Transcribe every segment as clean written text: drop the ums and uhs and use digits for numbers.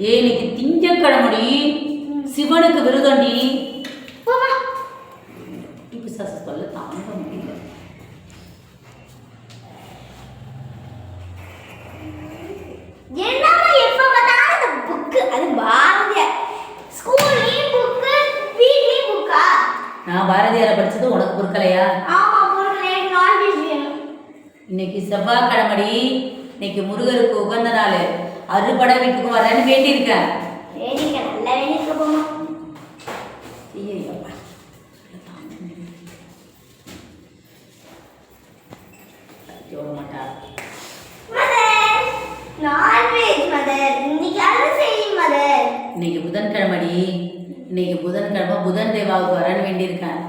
இன்னைக்கு திங்கக்கிழமடி, சிவனுக்கு விருதண்டி. பிசாசு சொல்ல தாங்க முடியல. என்னமா எப்ப பார்த்தாலும் அந்த புக், அது பாரதியார் ஸ்கூல்லயும் புக், வீட்லயும் புக்கா? நான் பாரதியாரை படிச்சது உனக்கு பொறுக்கலையா? ஆமா பொறுக்கலை. நான்வெஜ் வேணும். இன்னைக்கு செவ்வாய்க்கிழமடி, இன்னைக்கு முருகருக்கு உகந்த நாள். அறுபடை வீட்டுக்கு வரேன்னு வேண்டியிருக்கேன். வேண்டிக்க, நல்லா வேண்டிக்க போமா. இன்னைக்கு புதன்கிழமடி, இன்னைக்கு புதன்கிழமை புதன் தேவாவுக்கு வரேன்னு வேண்டியிருக்கேன்.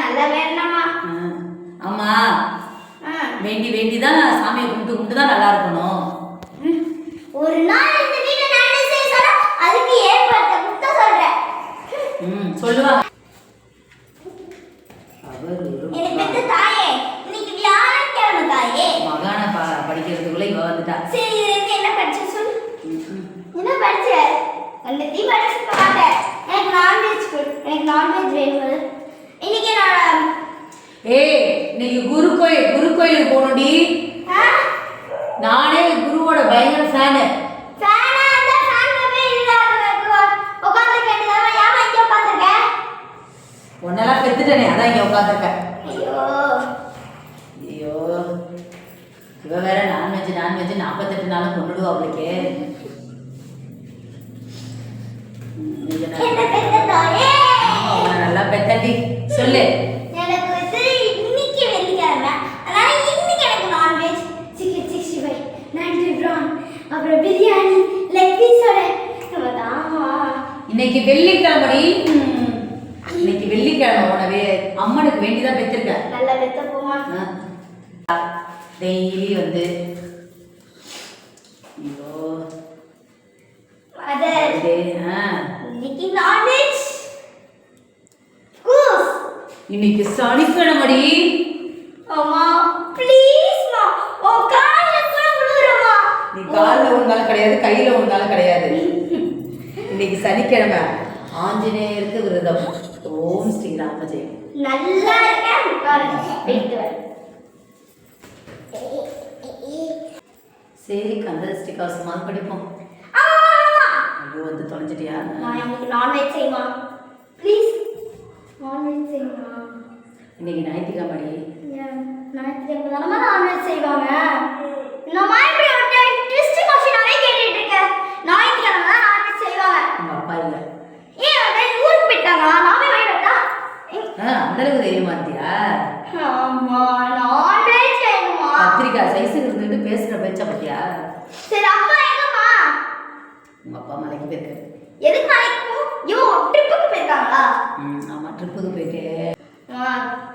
நல்லா வேணாமா? ஆமா, வேண்டி வேண்டிதான் சாமியை கும்பிட்டு தான் நல்லா இருக்கணும். ஒரு நாள் இந்த வீட்ல நான் செய்ய சொல்ல அதுக்கு ஏற்பட்ட முத்த சொல்றேன். சொல்லுவாங்க. எனக்கு பெத்த தாயே, இன்னைக்கு வியாழக்கிழமை தாயே. மகான படிக்கிறதுக்குள்ள இவ வந்துட்டா. சரி, இதுல என்ன படிச்ச சொல்லு. என்ன படிச்ச? அந்த தீ படிச்சு பாட்ட. எனக்கு நான்வெஜ் கொடு. எனக்கு நான்வெஜ் வேணும். இன்னைக்கு நான் இன்னைக்கு குரு கோயிலுக்கு போகணும்டி. நானே குருவோட பயங்கர ஃபேனு. உன்னெல்லாம் பெத்துட்டனே, அதான் இங்க உட்காந்துருக்கேன். ஐயோ, இவ வேற நான்வெஜ் 48 நாளும் கொண்டுடுவா அவளுக்கு. நல்லா பெத்தடி சொல்லு. எனக்கு வந்து இன்னைக்கு வெள்ளிக்கிழமை, அதனால இன்னைக்கு எனக்கு நான்வெஜ் சிக்கன் 65, 90 பிரான், அப்புறம் பிரியாணி, லெக் பீஸோட. இன்னைக்கு வெள்ளிக்கிழமை, இன்னைக்கு வெள்ளிக்கிழமை. உனவே அம்மனுக்கு வேண்டிதான் பெற்றிருக்க. நல்லா பெத்த போமா. டெய்லி வந்து ஐயோ இன்னைக்கு நான்வெஜ். இன்னைக்கு சனிக்கிழமடி. அம்மா ப்ளீஸ் மா, ஓ கால்ல கூட விழுறமா. நீ கால்ல விழுந்தாலும் கிடையாது, கையில விழுந்தாலும் கிடையாது. இன்னைக்கு சனிக்கிழமை, ஆஞ்சநேயருக்கு விரதம். ஓம் ஸ்ரீ ராம ஜெயம். நல்லா இருக்கேன். பாருங்க போயிட்டு வர. சரி, கந்தஷ்டி கவசமாக படிப்போம். ஐயோ, வந்து தொலைஞ்சிட்டியா? நான் இன்னைக்கு நான்வெஜ் செய்யுமா ப்ளீஸ். நான்வெஜ் செய்யுமா. இன்னைக்கு ஞாயிற்றுக்கிழமை. ஞாயிற்றுக்கிழமை தானே நான்வெஜ் செய்வாங்க. நம்ம இப்படி ஒரு ட்விஸ்ட் क्वेश्चनவே கேட்டிட்டு இருக்க. ஞாயிற்றுக்கிழமை தான் நான்வெஜ் செய்வாங்க. உங்க அப்பா இல்ல. ஏன் ஊருக்கு போயிட்டாங்க? நாமே வேணும்டா. அந்த அளவுக்கு தெரியுமா இருந்தியா? ஆமா, நான்வெஜ் வேணுமா? கத்திரிக்காய் சைஸுக்கு இருந்துட்டு பேசுற பேச்ச பத்தியா? சரி, அப்பா எங்கம்மா? உங்க அப்பா மலைக்கு போயிருக்காரு. எதுக்கு மலைக்கு? ட்ரிப்புக்கு போயிருக்காங்களா? ஆமா, ட்ரிப்புக்கு போயிட்டு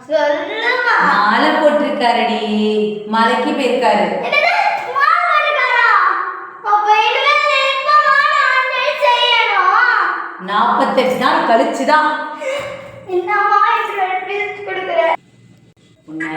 சொல்லுமா. மாலை போட்டிருக்காருடி, மலைக்கு போயிருக்காரு. என்னது, மாலை போட்டிருக்காரா? அப்ப இனிமே எப்பமா நான்வெஜ் செய்யணும்? 48 நாள் கழிச்சுதான். என்னம்மா இப்படி ட்விஸ்ட் கொடுக்குற? உன்னை